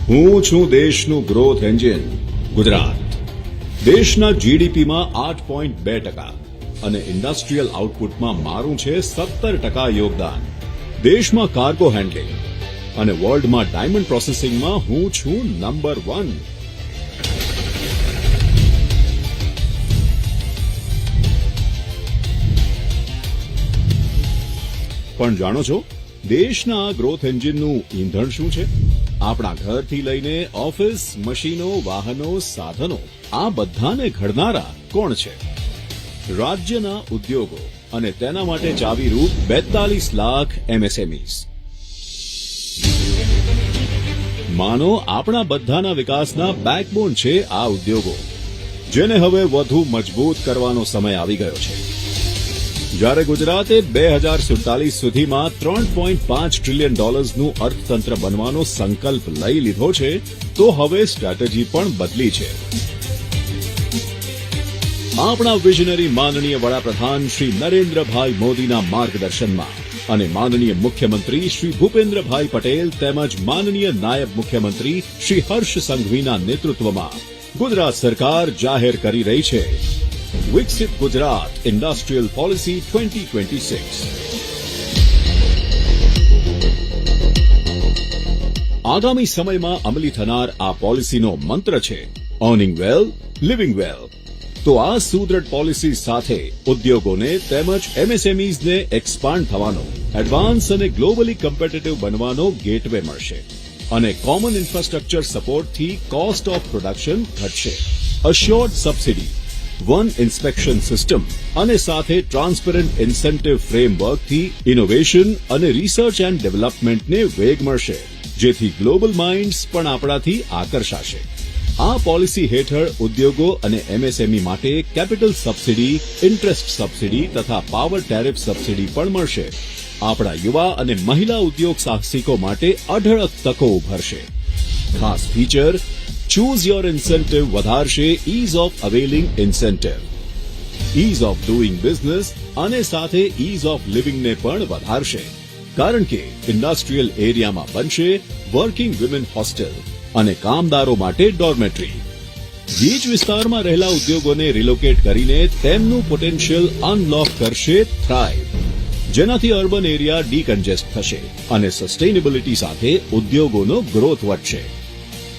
હું છું દેશનું ગ્રોથ એન્જિન ગુજરાત. દેશના જીડીપીમાં 8.2% અને ઇન્ડસ્ટ્રીયલ આઉટપુટમાં મારું છે 17% યોગદાન. દેશમાં કાર્ગો હેન્ડલિંગ અને વર્લ્ડમાં ડાયમંડ પ્રોસેસિંગમાં હું છું નંબર 1. પણ જાણો છો દેશના આ ગ્રોથ એન્જિનનું ઈંધણ શું છે? આપણા ઘરથી લઈને ઓફિસ, મશીનો, વાહનો, સાધનો આ બધાને ઘડનારા કોણ છે? રાજ્યના ઉદ્યોગો અને તેના માટે ચાવીરૂપ 42 લાખ એમએસએમઈઝ. માનો આપણા બધાના વિકાસના બેકબોન છે આ ઉદ્યોગો, જેને હવે વધુ મજબૂત કરવાનો સમય આવી ગયો છે. જ્યારે ગુજરાતે 2047 સુધીમાં $3.5 ટ્રિલિયન અર્થતંત્ર બનવાનો સંકલ્પ લઈ લીધો છે, તો હવે સ્ટ્રેટેજી પણ બદલી છે. આપણા વિઝનરી માનનીય વડાપ્રધાન શ્રી નરેન્દ્રભાઈ મોદીના માર્ગદર્શનમાં અને માનનીય મુખ્યમંત્રી શ્રી ભૂપેન્દ્રભાઈ પટેલ તેમજ માનનીય નાયબ મુખ્યમંત્રી શ્રી હર્ષ સંઘવીના નેતૃત્વમાં ગુજરાત સરકાર જાહેર કરી રહી છે વિકસિત ગુજરાત ઇન્ડસ્ટ્રીયલ પોલિસી 2026. આગામી સમયમાં અમલી થનાર આ પોલિસીનો મંત્ર છે અર્નિંગ વેલ, લિવિંગ વેલ. તો આ સુદૃઢ પોલિસી સાથે ઉદ્યોગોને તેમજ એમએસએમઈઝને એક્સપાન્ડ થવાનો, એડવાન્સ અને ગ્લોબલી કોમ્પિટિટિવ બનવાનો ગેટવે મળશે અને કોમન ઇન્ફ્રાસ્ટ્રક્ચર સપોર્ટથી કોસ્ટ ઓફ પ્રોડક્શન ઘટશે. Assured subsidy, one inspection system અને સાથે ટ્રાન્સપરન્ટ ઇન્સેન્ટિવ ફ્રેમવર્કથી ઇનોવેશન અને રિસર્ચ એન્ડ ડેવલપમેન્ટને વેગ મળશે, જેથી ગ્લોબલ માઇન્ડ્સ પણ આપણાથી આકર્ષાશે. આ પોલિસી હેઠળ ઉદ્યોગો અને એમએસએમઈ માટે કેપિટલ સબસિડી, ઇન્ટરેસ્ટ સબસિડી તથા પાવર ટેરિફ સબસિડી પણ મળશે. આપણા યુવા અને મહિલા ઉદ્યોગ સાહસિકો માટે અઢળક તકો ઉભરશે. ખાસ ફીચર ચૂઝ યોર ઇન્સેન્ટિવ વધારશે ease of availing incentive, ease of doing business અને સાથે ઇઝ ઓફ લિવિંગને પણ વધારશે, કારણ કે ઇન્ડસ્ટ્રીયલ એરિયામાં બનશે વર્કિંગ વિમેન હોસ્ટેલ અને કામદારો માટે ડોર્મેટરી. ગીચ વિસ્તારમાં રહેલા ઉદ્યોગોને રિલોકેટ કરીને તેમનું પોટેન્શિયલ અનલોક કરશે થ્રાઇવ, જેનાથી અર્બન એરિયા ડીકન્જેસ્ટ થશે અને સસ્ટેનેબિલિટી સાથે ઉદ્યોગોનો ગ્રોથ વધશે.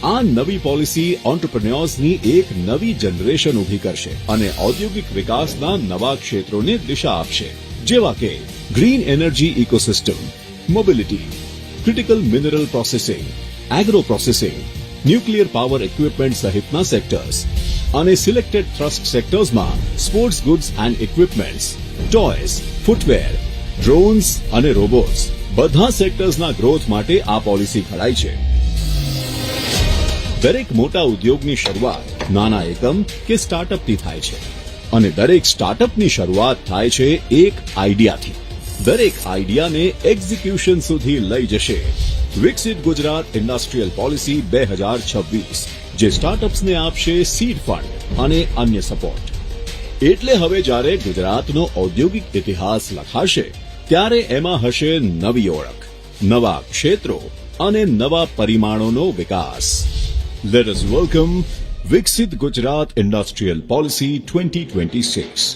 આ નવી પોલિસી ઓન્ટરપ્રેન્યોર્સની એક નવી જનરેશન ઉભી કરશે અને ઔદ્યોગિક વિકાસના નવા ક્ષેત્રોને દિશા આપશે, જેવા કે green energy ecosystem, mobility, critical mineral processing, agro processing, nuclear power equipment સહિતના સેક્ટર્સ અને સિલેક્ટેડ થ્રસ્ટ સેક્ટર્સમાં sports goods and equipments, toys, footwear, drones અને રોબોટ્સ બધા સેક્ટર્સના ગ્રોથ માટે આ પોલિસી ઘડાઈ છે. દરેક મોટા ઉદ્યોગની શરૂઆત નાના એકમ કે સ્ટાર્ટઅપથી થાય છે અને દરેક સ્ટાર્ટઅપની શરૂઆત થાય છે એક આઈડિયાથી. દરેક આઈડિયાને એક્ઝિક્યુશન સુધી લઈ જશે વિકસિત ગુજરાત ઇન્ડસ્ટ્રીયલ પોલિસી 2026, જે સ્ટાર્ટઅપ્સને આપશે સીડ ફંડ અને અન્ય સપોર્ટ. એટલે હવે જ્યારે ગુજરાતનો ઔદ્યોગિક ઇતિહાસ લખાશે, ત્યારે એમાં હશે નવી ઓળખ, નવા ક્ષેત્રો અને નવા પરિમાણોનો વિકાસ. Let us welcome Viksit Gujarat Industrial Policy 2026.